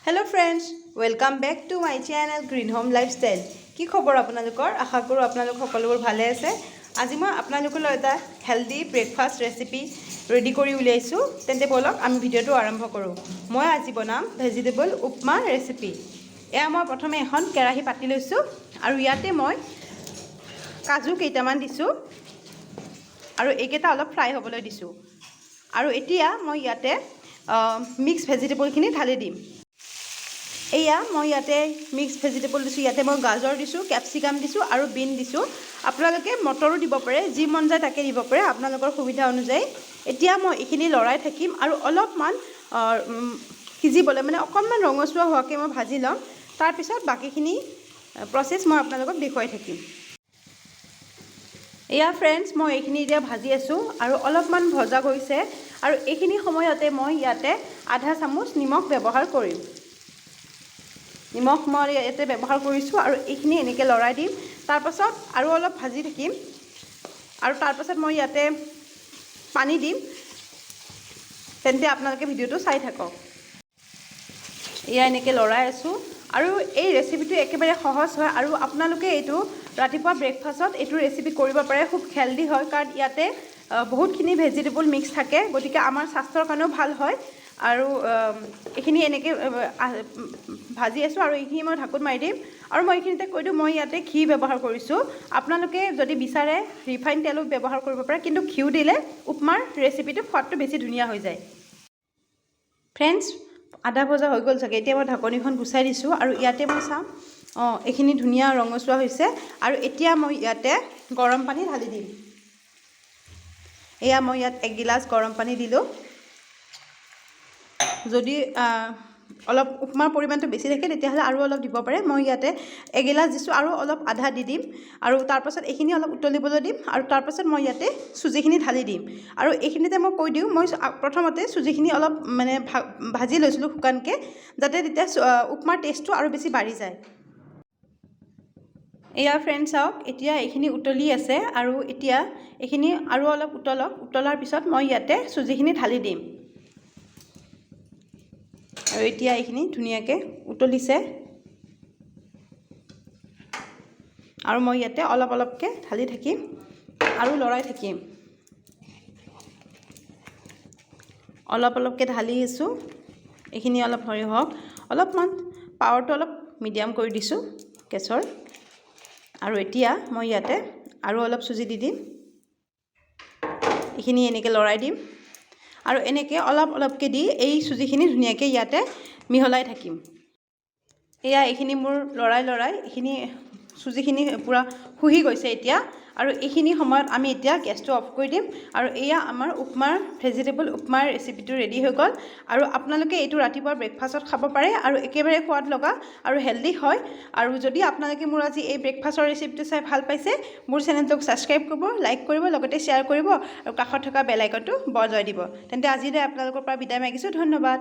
Hello friends, welcome back to my channel Green Home Lifestyle. কি খবৰ আপোনালোকৰ আশা কৰো আপোনালোক সকলোবোৰ ভালে আছে আজি মই আপোনালোকৰ এটা হেলদি ব্ৰেকফাষ্ট ৰেচিপি ৰেডি কৰি উলিয়াইছো তেন্তে বলক আমি ভিডিওটো আৰম্ভ কৰো মই আজি বনাম ভেজিটেবল উপমা ৰেচিপি এয়া মই প্ৰথমে এখন কেৰাহী পাতি লৈছো আৰু ইয়াতে মই কাজু কেইটামান দিছো আৰু এইকেইটা অলপ ফ্ৰাই হ'বলৈ দিছো আৰু এতিয়া মই ইয়াতে মিক্স ভেজিটেবলখিনি ঢালি দিম এয়া মই ইয়াতে মিক্স ভেজিটেবল দিছো ইয়াতে মই গাজৰ দিছো ক্যাপসিকাম দিছো আৰু বিন দিছো আপোনালোকে মটৰো দিব পাৰে যি মন যায় তাকে দিব পাৰে আপোনালোকৰ সুবিধা অনুযায়ী এতিয়া মই এখিনি লৰাই থাকিম আৰু অলপমান সিজিবলৈ মানে অকনমান ৰঙচুৱা হোৱাকে মই ভাজি লম তাৰ পিছত বাকিখিনি প্ৰসেস মই আপোনালোকক দেখুৱাই থাকিম এয়া फ्रेंड्स মই এখিনি এতিয়া ভাজি আছো আৰু অলপমান ভজা গৈছে আৰু এখিনি সময়তে মই ইয়াতে আধা চামুচ নিমখ ব্যৱহাৰ কৰিম নিমখ মই ইয়াতে ব্যৱহাৰ কৰিছো আৰু এইখিনি এনেকৈ লৰাই দিম তাৰ পাছত আৰু অলপ ভাজি থাকিম আৰু তাৰ পাছত মই ইয়াতে পানী দিম তেন্তে আপোনালোকে ভিডিওটো চাই থাকক এয়া এনেকৈ লৰাই আছো আৰু এই ৰেচিপিটো একেবাৰে সহজ হয় আৰু আপোনালোকে এইটো ৰাতিপুৱা ব্ৰেকফাষ্টত এইটো ৰেচিপি কৰিব পাৰে খুব হেলদি হয় কাৰণ ইয়াতে বহুতখিনি ভেজিটেবল মিক্স থাকে গতিকে আমাৰ স্বাস্থ্যৰ কাৰণেও ভাল হয় আৰু এখিনি এনেকৈ ভাজি আছো আৰু এইখিনি মই ঢাকুন মাৰি দিম আৰু মই এইখিনিতে কৈ দিওঁ মই ইয়াতে ঘি ব্যৱহাৰ কৰিছো আপোনালোকে যদি বিচাৰে ৰিফাইন তেলো ব্যৱহাৰ কৰিব পাৰে কিন্তু ঘিউ দিলে উপমাৰ ৰেচিপিটো সোৱাদটো বেছি ধুনীয়া হৈ যায় फ्रेंड्स আধা ভজা হৈ গ'ল চাগে এতিয়া মই ঢাকনিখন গুচাই দিছো আৰু ইয়াতে মই চাম এইখিনি ধুনীয়া ৰঙচুৱা হৈছে আৰু এতিয়া মই ইয়াতে গৰম পানী ঢালি দিম এয়া মই ইয়াত 1 গিলাস গৰম পানী দিলো যদি অলপ উপমাৰ পৰিমাণটো বেছি থাকে তেতিয়াহলে আৰু অলপ দিব পাৰে মই ইয়াতে 1 গিলাস দিছো আৰু অলপ আধা দি দিম আৰু তাৰ পাছত এইখিনি অলপ উতলিবলৈ দিম আৰু তাৰ পাছত মই ইয়াতে সুজিখিনি ঢালি দিম আৰু এইখিনিতে মই কৈ দিওঁ মই প্ৰথমতে সুজিখিনি অলপ মানে ভাজি লৈছিলো শুকানকে যাতে তেতিয়া উপমাৰ টেষ্টটো আৰু বেছি বাঢ়ি যায় এয়া फ्रेंड्स আওক এতিয়া এইখিনি উতলি আছে আৰু এতিয়া এইখিনি আৰু অলপ উতলাৰ পিছত মই ইয়াতে সুজিখিনি ঢালি দিম আৰু এতিয়া এইখিনি ধুনীয়াকৈ উতলিছে আৰু মই ইয়াতে অলপকৈ ঢালি থাকিম আৰু লৰাই থাকিম অলপকৈ ঢালি আছো এইখিনি অলপ হৰি হওক অলপমান পাৱাৰটো অলপ মিডিয়াম কৰি দিছো গেছৰ আৰু এতিয়া মই ইয়াতে আৰু অলপ সুজি দি দিম এইখিনি এনেকৈ লৰাই দিম আৰু এনেকৈ অলপকৈ দি এই সুজিখিনি ধুনীয়াকৈ ইয়াতে মিহলাই থাকিম এয়া এইখিনি মোৰ লৰাই এইখিনি সুজিখিনি পুৰা খুহি গৈছে এতিয়া আৰু এইখিনি সময়ত আমি এতিয়া গেছটো অফ কৰি দিম আৰু এয়া আমাৰ উপমাৰ ভেজিটেবল উপমাৰ ৰেচিপিটো ৰেডি হৈ গ'ল আৰু আপোনালোকে এইটো ৰাতিপুৱা ব্ৰেকফাষ্টত খাব পাৰে আৰু একেবাৰে সোৱাদ লগা আৰু হেলদি হয় আৰু যদি আপোনালোকে মোৰ আজি এই ব্ৰেকফাষ্টৰ ৰেচিপিটো চাই ভাল পাইছে মোৰ চেনেলটোক সাবস্ক্ৰাইব কৰিব লাইক কৰিব লগতে শ্বেয়াৰ কৰিব আৰু কাষত থকা বেল আইকনটো বজাই দিব তেন্তে আজিলৈ আপোনালোকৰ পৰা বিদায় মাগিছো ধন্যবাদ